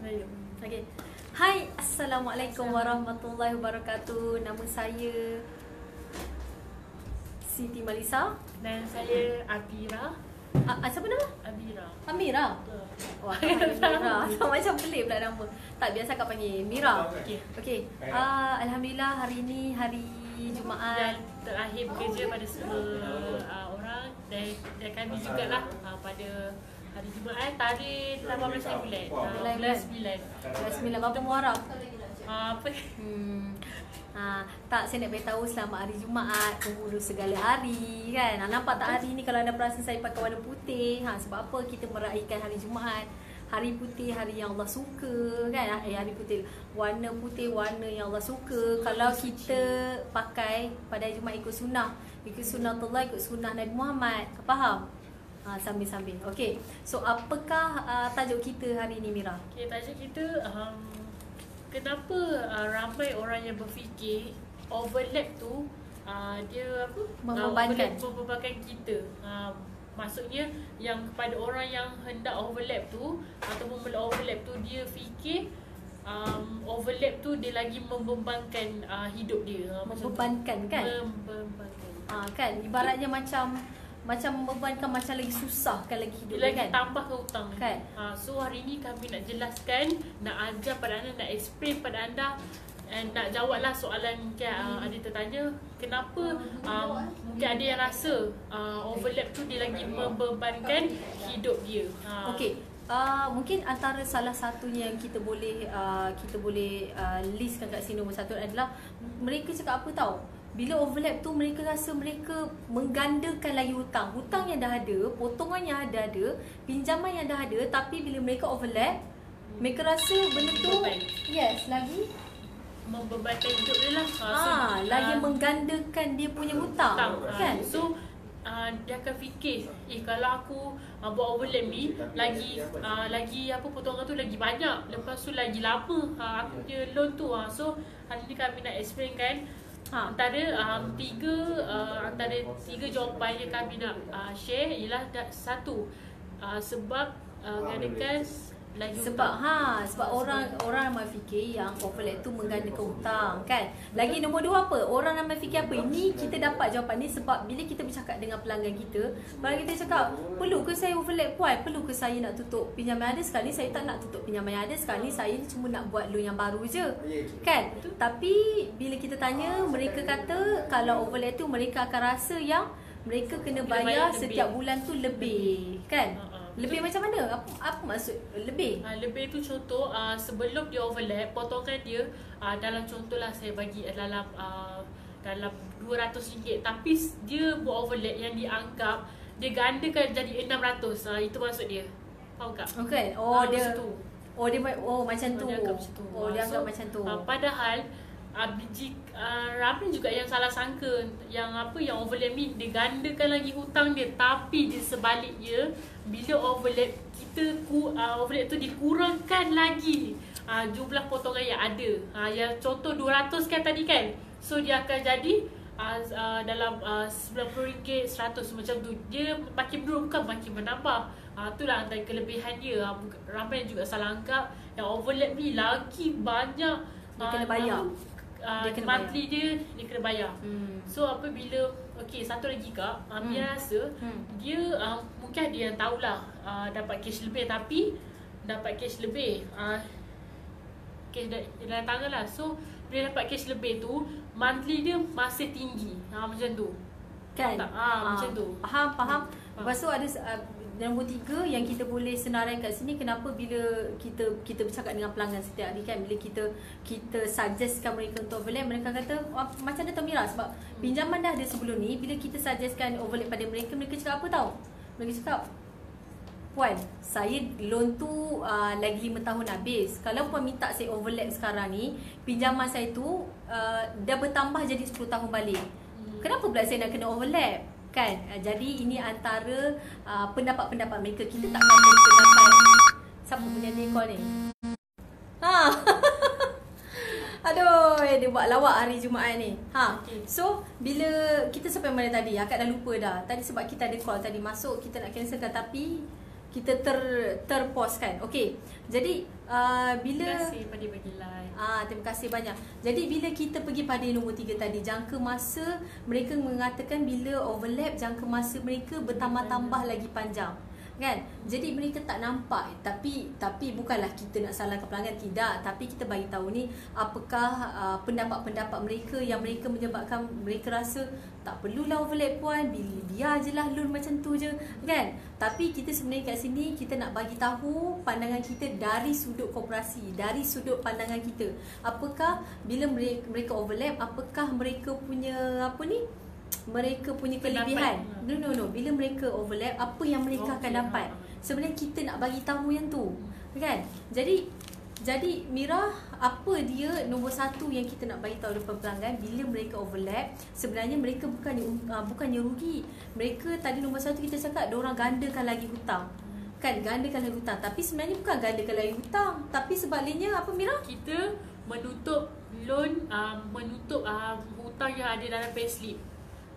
Okay. Hai, Assalamualaikum warahmatullahi wabarakatuh. Nama saya Siti Malisa. Dan saya Abira. Siapa nama? Abira. Amira. Wah, Amira. Macam pelik pula nama. Tak, biasa kau panggil Mira. Okey. Alhamdulillah hari ini hari Jumaat. Yang terakhir bekerja pada semua orang dan kami jugalah pada hari Jumaat tarikh 18 bulan. Bulan 9. Berapa Muharram? Apa? Tak, saya nak beritahu selamat hari Jumaat, penghulu segala hari kan. Nampak tak hari ni kalau anda perasan saya pakai warna putih. Sebab apa kita meraihkan hari Jumaat? Hari putih, hari yang Allah suka kan. Hari putih, warna putih, warna yang Allah suka. Kalau kita pakai pada hari Jumaat ikut sunnah, ikut sunnatullah, ikut sunnah Nabi Muhammad. Kau faham? Sambil-sambil. Okey. So apakah tajuk kita hari ni, Mira? Okay, tajuk kita kenapa ramai orang yang berfikir overlap tu dia apa? Membebankan kita. Maksudnya yang kepada orang yang hendak overlap tu ataupun mula overlap tu, dia fikir overlap tu dia lagi membebankan hidup dia. Membebankan kan? Membebankan. Kan ibaratnya macam membebankan, macam lagi susah kan lagi hidup lagi kan? Tambah ke hutang kan? So hari ni kami nak jelaskan, nak ajar pada anda, nak explain pada anda, nak jawablah soalan mungkin ada tertanya kenapa mungkin ada yang rasa overlap tu dia lagi membebankan hidup dia. Okey. Mungkin antara salah satunya yang kita boleh listkan kat sini, nombor satu adalah mereka cakap apa tahu? Bila overlap tu mereka rasa mereka menggandakan lagi hutang. Hutang yang dah ada, potongan yang ada, pinjaman yang dah ada, tapi bila mereka overlap, mereka rasa benda tu lagi membebankan hidup dia lah. Lagi menggandakan dia punya hutang kan? So dia akan fikir, kalau aku buat overlap ni lagi apa, potongan tu lagi banyak, lepas tu lagi lama aku punya loan tu. So hari ni kami nak explain kan antara tiga jawapan yang kami nak share ialah satu, sebab gandakan lagi sebab orang ramai fikir yang overlap tu menggandakan hutang kan. Lagi nombor dua apa? Orang ramai fikir apa? Ini kita dapat jawapan ni sebab bila kita bercakap dengan pelanggan kita, kalau kita cakap, perlu ke saya overlap puan? Perlu ke saya nak tutup pinjaman? Ada sekali saya tak nak tutup pinjaman yang ada, sekali saya cuma nak buat loan yang baru je kan. Tapi bila kita tanya, mereka kata kalau overlap tu mereka akan rasa yang mereka kena bayar setiap bulan tu lebih kan. Lebih macam mana? Apa maksud lebih? Lebih tu contoh, sebelum dia overlap, potongan dia dalam contohlah saya bagi dalam RM200, tapi dia buat overlap yang dianggap dia gandakan jadi 600. Itu maksud dia. Faham tak? Okay. Dia macam tu. Dia anggap macam tu. Padahal ramai juga yang salah sangka yang overlap ni dia gandakan lagi hutang dia, tapi di sebaliknya bila overlap overlap tu dikurangkan lagi jumlah potongan yang ada. Yang contoh 200 kan tadi kan, so dia akan jadi dalam RM90, 100 macam tu. Dia makin menurun bukan makin menambah. Itulah antara kelebihan dia. Ramai juga salah anggap yang overlap ni lagi banyak dia kena bayar. Monthly dia kena bayar. So apabila satu lagi kak, dia rasa dia mungkin ada yang tahulah dapat cash lebih, tapi dapat cash lebih cash dalam tangan lah. So bila dapat cash lebih tu, monthly dia masih tinggi macam tu kan. Macam tu. Faham. Lepas tu ada nombor 3 yang kita boleh senaraikan kat sini, kenapa bila kita bercakap dengan pelanggan setiap hari kan, bila kita suggestkan mereka untuk overlap, mereka kata macam Dato' Mira, sebab pinjaman dah ada sebelum ni. Bila kita suggestkan overlap pada mereka cakap apa tahu? Mereka cakap, puan, saya loan tu lagi 5 tahun habis. Kalau puan minta saya overlap sekarang ni, pinjaman saya tu dah bertambah jadi 10 tahun balik. Kenapa pula saya nak kena overlap? Kan? Jadi ini antara pendapat-pendapat mereka. Kita tak kata pendapat. Siapa punya ni call ni? Aduh, dia buat lawak hari Jumaat ni. So bila kita sampai mana tadi? Akak dah lupa dah. Tadi sebab kita ada call tadi masuk, kita nak cancelkan, tapi kita terpause kan. Okey. Jadi bila Terima kasih pada bagi live. terima kasih banyak. Jadi bila kita pergi pada nombor 3 tadi, jangka masa, mereka mengatakan bila overlap jangka masa mereka bertambah-tambah lagi panjang. Kan? Jadi mereka tak nampak, tapi bukanlah kita nak salahkan pelanggan, tidak, tapi kita bagi tahu ni apakah pendapat-pendapat mereka yang mereka menyebabkan mereka rasa tak perlulah overlap puan, biar je lah loan macam tu je, kan? Tapi kita sebenarnya kat sini kita nak bagi tahu pandangan kita dari sudut koperasi, dari sudut pandangan kita. Apakah bila mereka overlap, apakah mereka punya mereka punya kelebihan. No. Bila mereka overlap, apa yang mereka akan dapat. Sebenarnya kita nak bagi tahu yang tu. Kan? Jadi Mira, apa dia nombor 1 yang kita nak bagi tahu depan pelanggan bila mereka overlap, sebenarnya mereka bukannya rugi. Mereka tadi nombor 1 kita cakap diorang gandakan lagi hutang. Kan, gandakan lagi hutang. Tapi sebenarnya bukan gandakan lagi hutang, tapi sebaliknya apa Mira? Kita menutup loan, menutup hutang yang ada dalam payslip.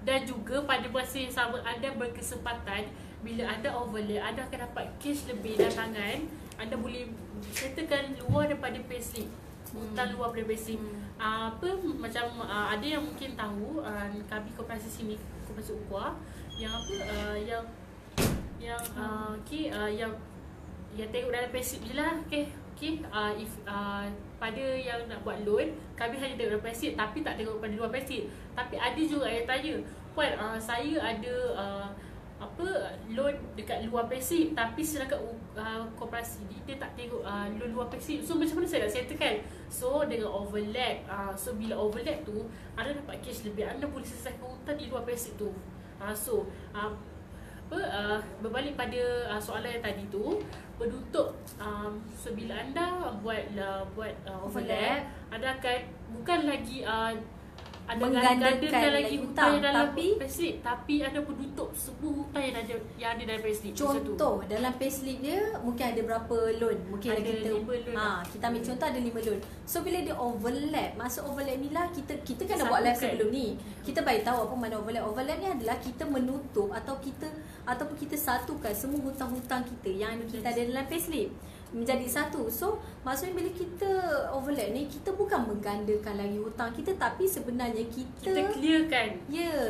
Dan juga pada masa yang sama anda berkesempatan, bila anda overlap, anda akan dapat cash lebih dalam tangan. Anda boleh settlekan luar daripada payslip, hutang luar daripada payslip. Macam ada yang mungkin tahu, kami koperasi sini, koperasi Ukhuwah, yang yang tengok dalam payslip je lah. If pada yang nak buat loan, kami hanya tengok dalam payslip tapi tak tengok pada luar payslip. Tapi ada juga yang tanya, puan, saya ada loan dekat luar payslip, tapi sedangkan koperasi ni dia tak tengok loan luar payslip. So macam mana saya nak settlekan? So dengan overlap, so bila overlap tu anda dapat cash lebih, anda boleh selesaikan hutang di luar payslip tu. Berbalik pada soalan yang tadi tu, penutup, so bila anda buat overlap, anda akan bukan lagi menggandakan lagi hutang dalam payslip, tapi anda penutup semua hutang yang ada dalam payslip. Contoh dalam payslip dia mungkin ada berapa loan, mungkin ada kita 5 loan. Kita ambil contoh ada 5 loan. So bila dia overlap, maksud overlap ni lah kita kan dah buat live sebelum ni. Kita bagi tahu apa makna overlap. Overlap ni adalah kita menutup ataupun kita satukan semua hutang-hutang kita yang kita ada dalam payslip menjadi satu. So maksudnya bila kita overlap ni, kita bukan menggandakan lagi hutang kita, tapi sebenarnya kita clearkan.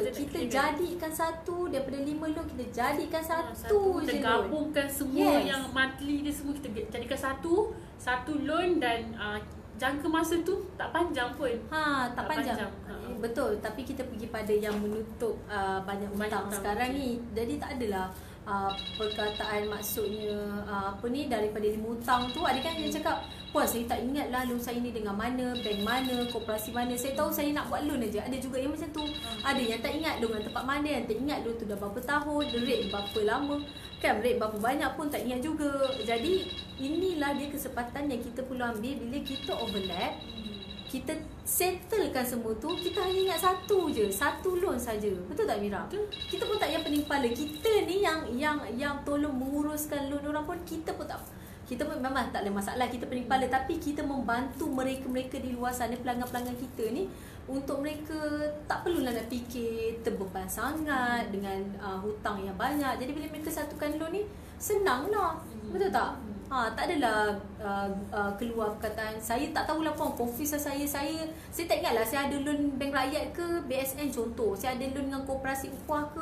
Kita jadikan satu daripada 5 loan, kita jadikan satu je kita gabungkan semua yang monthly dia semua, kita jadikan satu loan. Dan jangka masa tu tak panjang pun. Tak panjang. Betul, tapi kita pergi pada yang menutup banyak hutang sekarang ni. Jadi tak adalah perkataan maksudnya daripada 5 hutang tu. Ada kan yang cakap, puan saya tak ingat lah loan saya ni dengan mana, bank mana, koperasi mana. Saya tahu saya nak buat loan aja. Ada juga yang macam tu. Ada yang tak ingat loan dengan tempat mana, yang tak ingat loan tu dah berapa tahun, rate berapa lama, kan, rate berapa banyak pun tak ingat juga. Jadi inilah dia kesempatan yang kita perlu ambil bila kita overlap. Kita settlekan semua tu, kita hanya ingat satu loan saja. Betul tak Mira? Betul. Kita pun tak payah pening kepala. Kita ni yang tolong menguruskan loan orang pun, kita pun memang tak ada masalah kita pening kepala, tapi kita membantu mereka di luar sana, pelanggan-pelanggan kita ni, untuk mereka tak perlulah nak fikir terbeban sangat dengan hutang yang banyak. Jadi bila mereka satukan loan ni, senanglah. Betul tak? Tak adalah keluar perkataan saya tak tahulah puan, confuse saya tak ingatlah saya ada loan Bank Rakyat ke BSN contoh, saya ada loan dengan koperasi Ukhuwah ke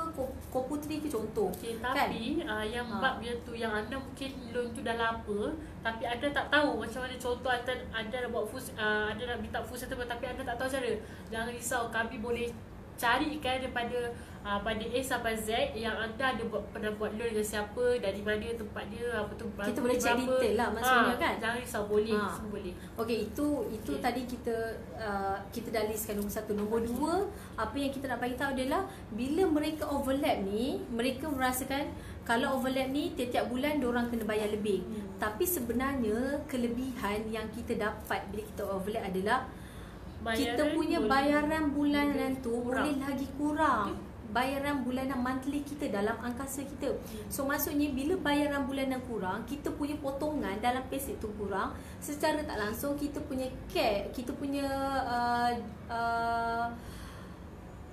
Koputri ke contoh. Tapi yang bab dia tu, yang anda mungkin loan tu dah lama tapi anda tak tahu macam mana, contoh anda nak buat anda nak minta full settlement tapi anda tak tahu cara, jangan risau, kami boleh carikan daripada pada A sampai Z yang anda ada pernah buat loan dengan siapa, dari mana tempat dia, apa tu, kita boleh check detail lah maksudnya, kan. Jangan risau, boleh, semua boleh. Okey, itu tadi kita dah listkan nombor 1. Nombor 2, apa yang kita nak bagi tahu adalah bila mereka overlap ni, mereka merasakan kalau overlap ni tiap-tiap bulan diorang kena bayar lebih. Tapi sebenarnya kelebihan yang kita dapat bila kita overlap adalah kita punya bayaran bulanan tu boleh lagi kurang. Bayaran bulanan monthly kita dalam angkasa kita. So maksudnya bila bayaran bulanan kurang, kita punya potongan dalam payslip tu kurang, secara tak langsung kita punya kita punya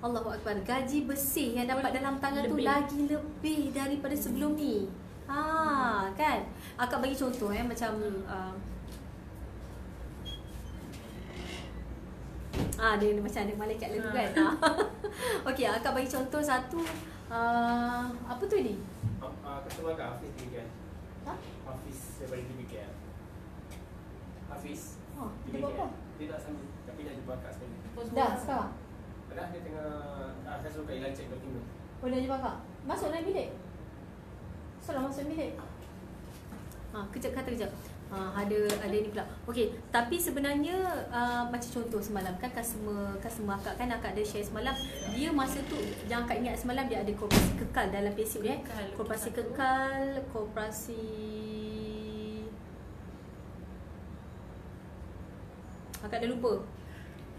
Allahu Akbar, gaji bersih yang dapat dalam tangan tu lagi lebih daripada sebelum ni. Akak bagi contoh macam dia macam ada malaikat lalu kan. Okey, akak bagi contoh satu apa tu ni? Ketua Kak Hafiz demikian. Hafiz daripada demikian. Hafiz. Dia buat apa? Dia tak sambung tapi nak jumpa Kak sekali. Dah sekarang? Dah dia tengah saya suruh Kak Ilan cek dokumen. Oh, dah jumpa Kak? Masuk dalam bilik? Salah masuk bilik? Kejap. Ada ni pula. Okey, tapi sebenarnya macam contoh semalam kan customer akak kan akak ada share semalam. Dia masa tu yang akak ingat semalam dia ada koperasi kekal dalam payslip dia. Koperasi kekal, koperasi akak dah lupa.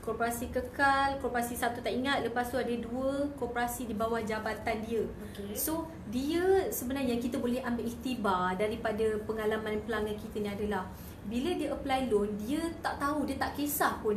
Koperasi kekal, koperasi satu tak ingat. Lepas tu ada 2 koperasi di bawah jabatan dia. So dia sebenarnya kita boleh ambil iktibar daripada pengalaman pelanggan kita ni adalah bila dia apply loan, dia tak tahu, dia tak kisah pun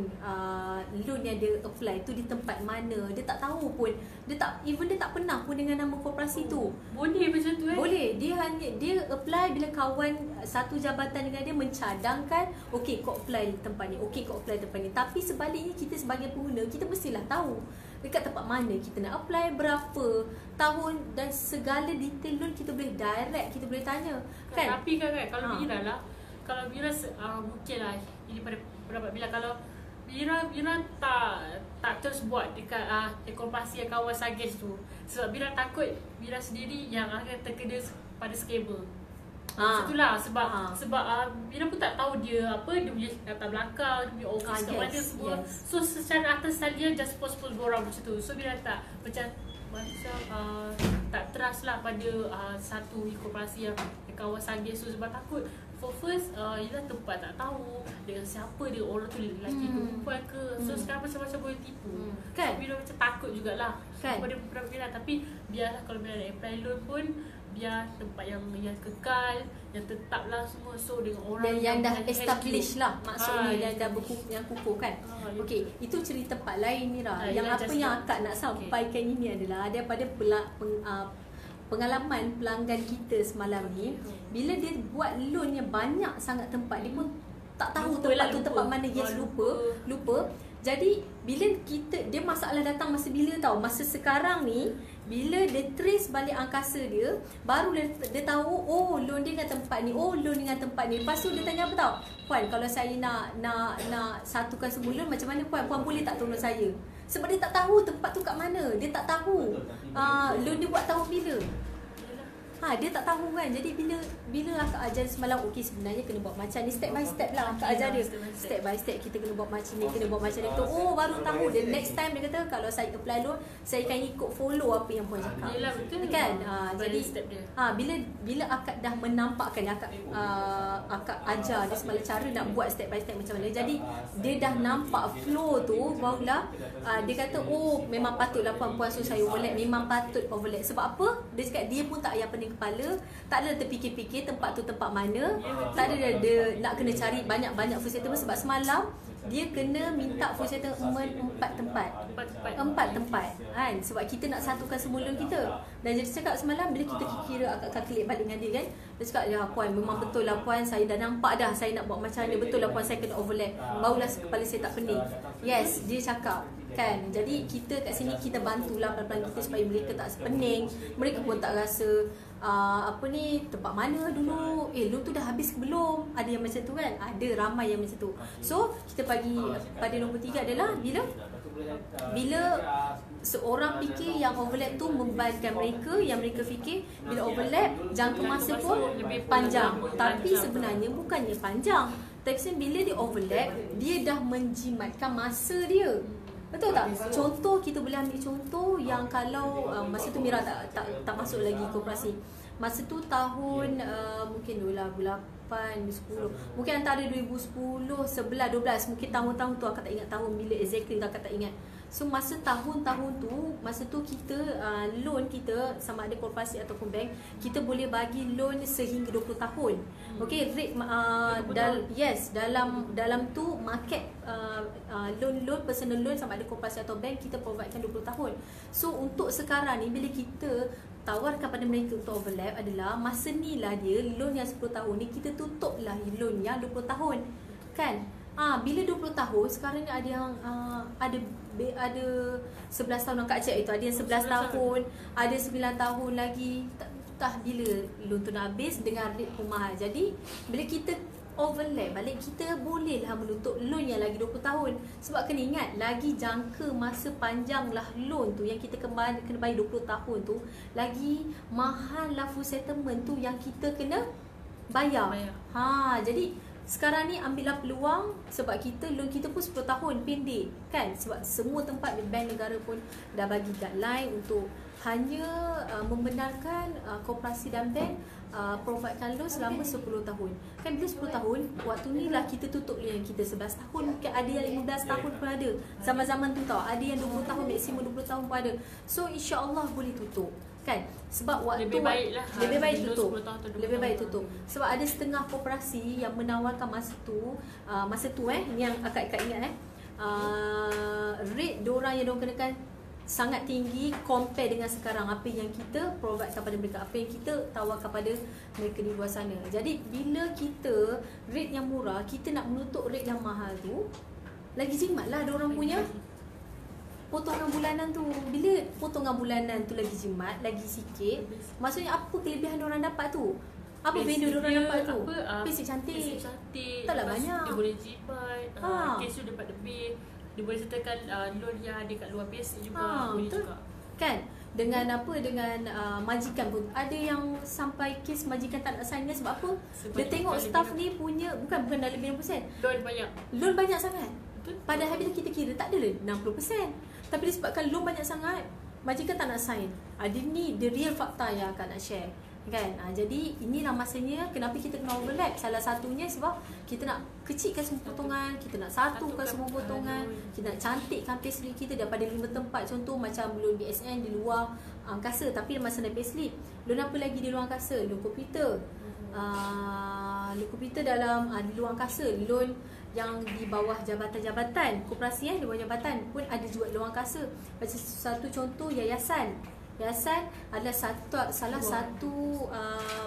loan yang dia apply tu di tempat mana. Dia tak tahu pun, dia tak pernah pun dengan nama koperasi tu. Boleh macam tu Boleh. Dia apply bila kawan satu jabatan dengan dia mencadangkan, okey kau apply tempat ni, okey kau apply tempat ni. Tapi sebaliknya kita sebagai pengguna, kita mestilah tahu dekat tempat mana kita nak apply, berapa tahun dan segala detail loan kita boleh direct, kita boleh tanya kan. Tapi kan kalau Mira lah, kalau Mira mungkin lah ini pada pendapat Mira, kalau Mira tak terus buat dekat koperasi yang kawan Sages tu, sebab Mira takut Mira sendiri yang akan terkena pada scammer. Itulah sebab Mira pun tak tahu dia punya latar belakang, dia punya office kat mana semua. So secara atas talian just post orang macam tu. So Mira tak macam tak trust lah pada satu koperasi yang kawan Sages tu, sebab takut for first ialah tempat tak tahu dengan siapa dia, orang tu lelaki ke perempuan ke. So sekarang macam-macam boleh tipu kan. So Mira macam takut jugalah kan pada Mira. Tapi biarlah kalau Mira nak apply loan pun biar tempat yang kekal, yang tetap lah semua. So dengan orang dan yang dah establish lah, maksudnya yang dah yang kukuh kan. Okey, itu cerita part lain Mira. Yang apa yang akak nak sampaikan ini adalah daripada pengalaman pelanggan kita semalam ni. Bila dia buat loan yang banyak sangat tempat, dia pun tak tahu tempat tu tempat mana. Yes, lupa. Jadi bila dia masalah datang masa bila tahu? Masa sekarang ni, bila dia trace balik angkasa dia, baru dia tahu loan dia dengan tempat ni, loan dengan tempat ni. Lepas tu dia tanya apa tahu? Puan, kalau saya nak satukan semua loan macam mana puan? Puan boleh tak tolong saya? Sebab dia tak tahu tempat tu kat mana. Dia tak tahu loan dia buat tahun bila. Dia tak tahu kan. Jadi bila akak ajar semalam, okey sebenarnya kena buat macam ni, step by step lah akak ajar dia. Step by step kita kena buat macam ni, kena buat macam ni. Baru tahu dia. Next time dia kata kalau saya apply loan, saya akan ikut follow apa yang puan cakap. Yelah, betul kan. Jadi step dia. bila akak dah menampakkan, akak ajar dia semalam cara nak buat step by step macam mana. Jadi dia dah nampak flow tu, barulah dia kata memang patutlah puan-puan suruh saya overlap. Memang patut overlap. Sebab apa? Dia cakap dia pun tak payah pening kepala, tak ada terfikir-fikir tempat tu tempat mana. Tak ada dia nak kena cari banyak-banyak full settlement. Sebab semalam dia kena minta full settlement 4 tempat kan. Sebab kita nak satukan semua loan kita. Dan dia cakap semalam bila kita kira akak calculate balik dengan dia kan, dia cakap ya puan, memang betul lah puan, saya dah nampak dah saya nak buat macam ni. Betul lah puan, saya kena overlap. Barulah kepala saya tak pening. Yes, dia cakap kan. Jadi kita kat sini kita bantulah pelanggan kita supaya mereka tak sepening. Mereka pun tak rasa tempat mana dulu, loan tu dah habis ke belum. Ada yang macam tu kan. Ada ramai yang macam tu. So kita bagi pada nombor 3 adalah bila seorang fikir yang overlap tu membebankan mereka, yang mereka fikir bila overlap jangka masa pun panjang. Tapi sebenarnya bukannya panjang. Tapi bila dia overlap, dia dah menjimatkan masa dia. Betul tak? Contoh, kita boleh ambil contoh yang kalau masa tu Mira tak masuk lagi koperasi. Masa tu tahun mungkin 2008, 10. Mungkin antara 2010, 11, 12. Mungkin tahun-tahun tu akak tak ingat tahun bila exactly, akak tak ingat. So masa tahun-tahun tu, masa tu kita loan kita sama ada koperasi ataupun bank, kita boleh bagi loan sehingga 20 tahun. Okey, rate dalam tu market loan personal loan sama ada koperasi atau bank kita providekan 20 tahun. So untuk sekarang ni bila kita tawarkan pada mereka untuk overlap adalah masa ni lah dia loan yang 10 tahun ni kita tutup lah loan yang 20 tahun kan. Bila 20 tahun sekarang ni ada yang ada 11 tahun Kak Cik itu, ada yang 11 tahun, ada 9 tahun lagi. Tak bila loan tu nak habis dengan rate pun mahal. Jadi bila kita overlap balik, kita bolehlah menuntut loan yang lagi 20 tahun. Sebab kena ingat, lagi jangka masa panjang lah loan tu yang kita kena bayar 20 tahun tu, lagi mahal lah full settlement tu yang kita kena bayar. Jadi sekarang ni ambillah peluang, sebab kita loan kita pun 10 tahun pendek kan. Sebab semua tempat di bank negara pun dah bagi guideline untuk hanya membenarkan koperasi dan bank providekan loan selama 10 tahun. Kan bila 10 tahun, waktu ni lah kita tutup loan yang kita 11 tahun, mungkin ada yang 15 tahun pun ada. Zaman-zaman tu tau, ada yang 20 tahun, maksimum 20 tahun pun ada. So insya-Allah boleh tutup. Kan? Sebab waktu lebih baik lah, lebih baik tutup. Lebih baik tutup. Sebab ada setengah koperasi yang menawarkan masa tu ni yang akak ingat rate diorang yang diorang kenakan sangat tinggi compare dengan sekarang apa yang kita provide kepada mereka, apa yang kita tawar kepada mereka di luar sana. Jadi bila kita rate yang murah, kita nak menutup rate yang mahal tu, lagi jimatlah diorang punya potongan bulanan tu. Bila potongan bulanan tu lagi jimat, lagi sikit, maksudnya apa kelebihan diorang dapat tu? Apa value diorang dapat tu? Payslip cantik. Taklah banyak. Dia boleh jimat, kes tu dapat lebih. Dia boleh sertakan loan yang ada kat luar payslip juga. Boleh betul. juga. Kan? Dengan majikan pun ada yang sampai kes majikan tak nak sign dia sebab apa? Dia tengok staff ni punya bukan dah lebih 60%. Loan banyak sangat. Padahal bila kita kira tak ada 60%. Tapi disebabkan loan banyak sangat, majikan tak nak sign. Ni the real fakta yang akan nak share. Kan? Jadi inilah masanya kenapa kita kena overlap. Salah satunya sebab kita nak kecilkan semua potongan, kita nak satukan semua potongan, kita nak cantikkan payslip kita daripada 5 tempat. Contoh macam loan BSN di luar angkasa, tapi masa nak payslip. Loan apa lagi di luar angkasa? Loan komputer. Loan komputer dalam di luar angkasa. Loan yang di bawah jabatan-jabatan koperasi di bawah jabatan pun ada juga di luar angkasa. Macam satu contoh yayasan. Yayasan adalah salah satu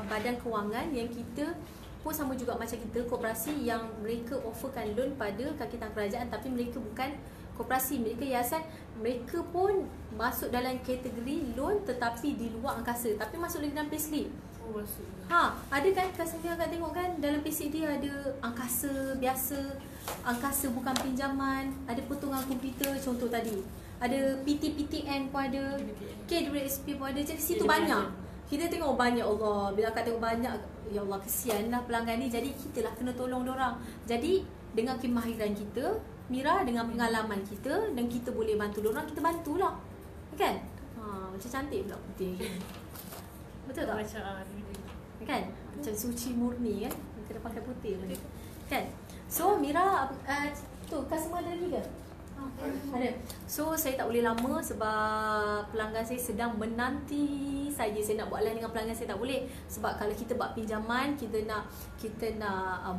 badan kewangan yang kita pun sama juga macam kita, koperasi yang mereka offerkan loan pada kakitan kerajaan, tapi mereka bukan koperasi, mereka yayasan. Mereka pun masuk dalam kategori loan tetapi di luar angkasa, tapi masuk lagi dalam payslip. Ada kan Kasmia kat tengok kan dalam payslip dia ada angkasa biasa, angkasa bukan pinjaman, ada potongan komputer contoh tadi. Ada PTPTN pun ada, KWSP pun ada. Jadi situ banyak. Kita tengok banyak, Allah. Bila akak tengok banyak, ya Allah kesian lah pelanggan ni. Jadi kita lah kena tolong diorang. Jadi dengan kemahiran kita, Mira dengan pengalaman kita, dan kita boleh bantu diorang, kita bantulah. Kan? Macam cantik pula putih. Betul tak? Macam Kan? Macam suci murni kan? Kena pakai putih benda. Kan? So Mira tu customer ada lagi ke? Ada. So saya tak boleh lama sebab pelanggan saya sedang menanti saya. Saya nak buat live dengan pelanggan saya tak boleh. Sebab kalau kita buat pinjaman, kita nak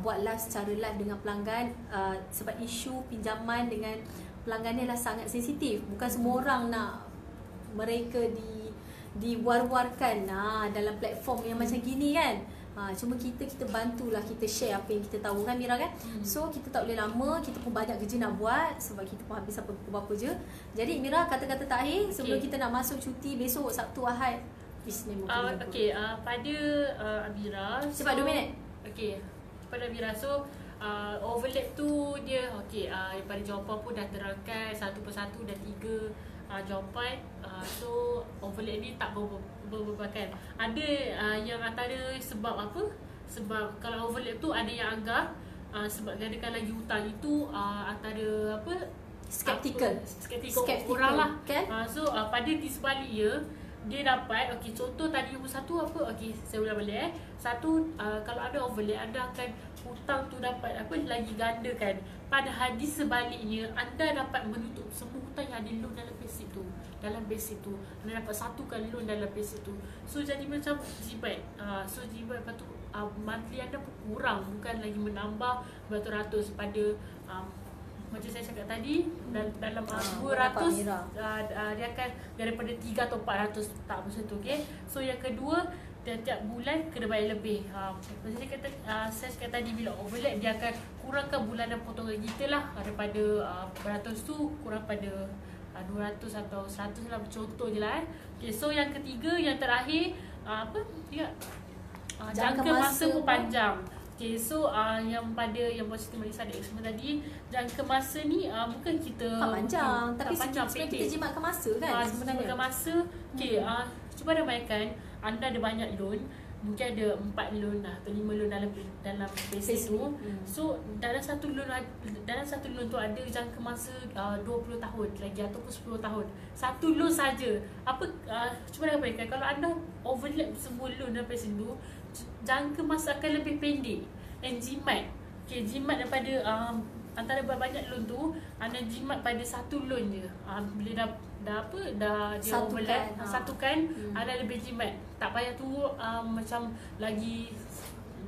buat live secara live dengan pelanggan, sebab isu pinjaman dengan pelanggan ni adalah sangat sensitif. Bukan semua orang nak mereka diwar-warkan dalam platform yang macam gini kan. Cuma kita bantulah, kita share apa yang kita tahu kan Mira kan. So kita tak boleh lama, kita pun banyak kerja nak buat sebab kita pun habis apa je. Jadi Mira, kata-kata terakhir sebelum kita nak masuk cuti besok Sabtu Ahad. Pada Amira, sebab 2 minit. Pada Amira, so overlap tu dia pada jawapan pun dah terangkan satu persatu, dah 3 jawapan. So overlap ni tak berbebankan. Ada yang antara sebab apa? Sebab kalau overlap tu ada yang anggap sebab gandakan lagi hutang itu antara apa? Skeptikal orang lah kan? So pada di sebalik dia dapat, contoh tadi nombor 1 apa? Saya ulang balik Satu, kalau ada overlap, anda akan hutang tu dapat apa lagi gandakan. Padahal di sebaliknya, anda dapat menutup semua hutang yang ada loan dalam payslip tu. Dalam payslip tu anda dapat satukan loan dalam payslip tu. So jadi macam jibat. So jibat lepas tu monthly anda pun kurang, bukan lagi menambah beratus-ratus pada macam saya cakap tadi, dalam dapat 200 Mira. dia akan daripada 3 atau 400 tak macam tu, okey. So yang kedua, tiap-tiap bulan kena bayar lebih. Macam saya cakap tadi, bila overlap dia akan kurangkan bulanan potongan kita lah, daripada beratus tu kurang pada 200 atau 100 lah, contoh je lah. Okay, so yang ketiga, yang terakhir, apa dia? Jangka masa pun panjang. Okay, so yang pada yang Siti Marissa ada explain tadi, jangka masa ni bukan kita Tak panjang, tapi tak panjang, sebenarnya pendek. kita jimatkan masa kan sebenarnya. Jimatkan masa. Okay, cuba bayangkan anda ada banyak loan, mungkin ada 4 loan atau 5 loan dalam basic tu. So dalam satu loan tu ada jangka masa 20 tahun lagi ataupun 10 tahun. Satu loan saja. Cuba bayangkan kalau anda overlap semua loan dalam basic tu, jangka masa akan lebih pendek. And jimat. Okay, jimat daripada antara banyak loan tu, anda jimat pada satu loan je. Bila dah dia overlap, satukan, anda lebih jimat. Tak payah tu macam lagi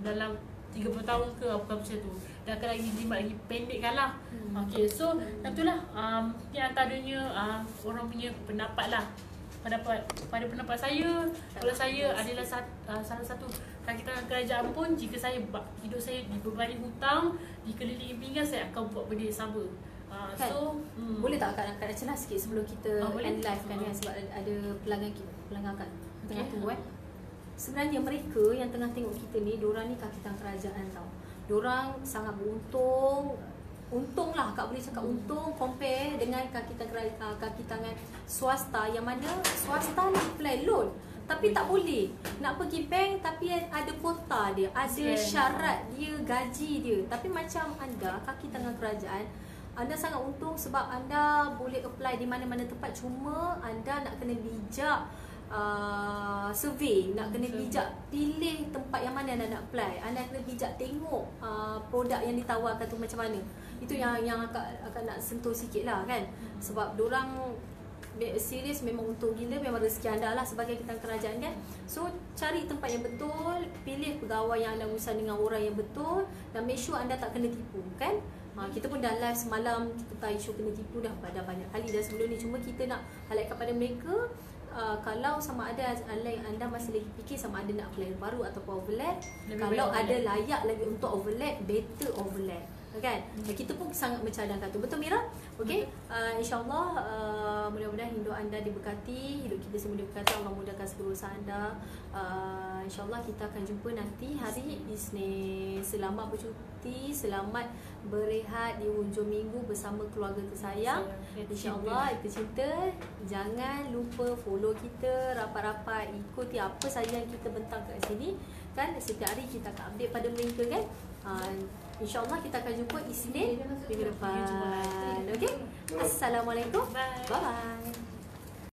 dalam 30 tahun ke apa macam tu. Dia akan lagi jimat, lagi pendekkan lah. Okay, so itulah ni antaranya orang punya pendapat lah. Pada pendapat saya, kalau saya adalah salah satu kakitangan kerajaan pun, jika hidup saya dibebani hutang, dikelilingi pinggan, saya akan buat benda yang sama. Kan? Boleh tak Kak nak celah sikit sebelum kita end live kan, sebab ada pelanggan kat tengah tunggu Sebenarnya mereka yang tengah tengok kita ni, diorang ni kakitangan kerajaan tau. Diorang sangat beruntung. Untung lah Kak boleh cakap untung compare dengan kaki tangan swasta, yang mana swasta nak apply loan tapi tak boleh. Nak pergi bank tapi ada kuota dia, ada syarat dia, gaji dia. Tapi macam anda kaki tangan kerajaan, anda sangat untung sebab anda boleh apply di mana-mana tempat. Cuma anda nak kena bijak survey, nak kena bijak pilih tempat yang mana anda nak apply. Anda kena bijak tengok produk yang ditawarkan tu macam mana. Itu yang akak nak sentuh sikit lah kan. Sebab diorang serius, memang untung gila, memang rezeki anda lah sebagai kita kerajaan kan. So cari tempat yang betul, pilih pegawai yang anda urusan dengan orang yang betul, dan make sure anda tak kena tipu kan. Kita pun dah live semalam, kita tahu isu kena tipu dah pada banyak kali dah sebelum ni. Cuma kita nak highlight kepada mereka, kalau sama ada anda masih lagi fikir sama ada nak apply baru ataupun overlap, kalau ada layak lagi untuk overlap, better overlap kan. Kita pun sangat mencadangkan tu. Betul Mira? Okey. InsyaAllah mudah-mudahan hidup anda diberkati, hidup kita semua diberkati, Allah mudahkan segala urusan anda. InsyaAllah kita akan jumpa nanti hari Isnin. Selamat bercuti, selamat berehat di hujung minggu bersama keluarga tersayang. InsyaAllah kita cinta. Jangan lupa follow kita rapat-rapat, ikuti apa saja yang kita bentang kat sini kan. Setiap hari kita akan update pada mereka kan. InsyaAllah kita akan jumpa Isnin minggu depan. Okay. Assalamualaikum. Bye bye.